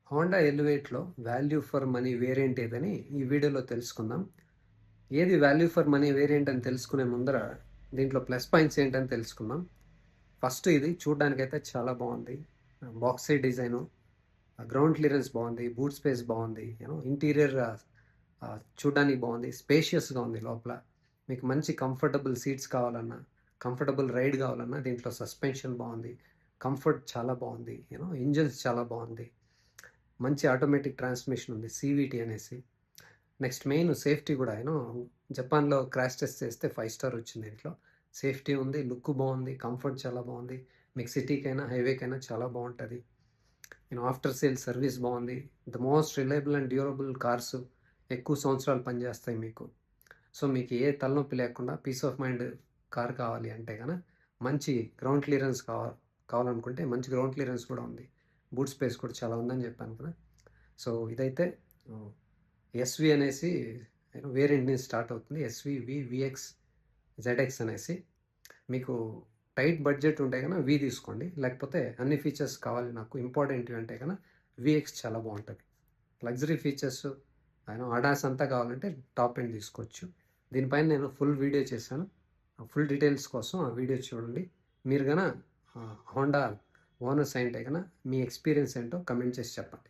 Honda ఎలివేట్లో value for money variant ఏదని ఈ వీడియోలో తెలుసుకుందాం. ఏది వాల్యూ ఫర్ మనీ వేరియంట్ అని తెలుసుకునే ముందర దీంట్లో ప్లస్ పాయింట్స్ ఏంటని తెలుసుకుందాం. ఫస్ట్ ఇది చూడడానికైతే చాలా బాగుంది. బాక్సీ డిజైను, గ్రౌండ్ క్లియరెన్స్ బాగుంది, బూట్ స్పేస్ బాగుంది, ఇంటీరియర్ చూడడానికి బాగుంది, స్పేషియస్గా ఉంది. లోపల మీకు మంచి కంఫర్టబుల్ సీట్స్ కావాలన్నా, కంఫర్టబుల్ రైడ్ కావాలన్నా దీంట్లో సస్పెన్షన్ బాగుంది, కంఫర్ట్ చాలా బాగుంది, ఇంజన్స్ చాలా బాగుంది, మంచి ఆటోమేటిక్ ట్రాన్స్మిషన్ ఉంది, సివిటీ అనేసి. నెక్స్ట్ మెయిన్ సేఫ్టీ కూడా జపాన్లో క్రాష్ టెస్ట్ చేస్తే 5 స్టార్ వచ్చింది. దీంట్లో సేఫ్టీ ఉంది, లుక్ బాగుంది, కంఫర్ట్ చాలా బాగుంది, మీకు సిటీకైనా హైవేకైనా చాలా బాగుంటుంది. ఆఫ్టర్ సేల్ సర్వీస్ బాగుంది. The most reliable and durable cars ఎక్కువ సంవత్సరాలు పనిచేస్తాయి మీకు. సో మీకు ఏ తలనొప్పి లేకుండా పీస్ ఆఫ్ మైండ్ కార్ కావాలి అంటే కనుక మంచి గ్రౌండ్ క్లియరెన్స్ కావాలనుకుంటే మంచి గ్రౌండ్ క్లియరెన్స్ కూడా ఉంది, బూట్ స్పేస్ కూడా చాలా ఉందని చెప్పాను కదా. సో ఇదైతే ఎస్వి అనేసి వేరియంట్ నుంచి స్టార్ట్ అవుతుంది. ఎస్వి విఎక్స్ జెడ్ఎక్స్ అనేసి. మీకు టైట్ బడ్జెట్ ఉంటే కనుక వి తీసుకోండి, లేకపోతే అన్ని ఫీచర్స్ కావాలి నాకు ఇంపార్టెంట్ అంటే కనుక విఎక్స్ చాలా బాగుంటుంది. లగ్జరీ ఫీచర్స్ అడాస్ అంతా కావాలంటే టాప్ ఎండ్ తీసుకోవచ్చు. దీనిపైన నేను ఫుల్ వీడియో చేశాను. ఫుల్ డీటెయిల్స్ కోసం ఆ వీడియో చూడండి. మీరు కనుక హోండా ఓనర్స్ అంటే కనుక మీ ఎక్స్పీరియన్స్ ఏంటో కమెంట్ చేసి చెప్పండి.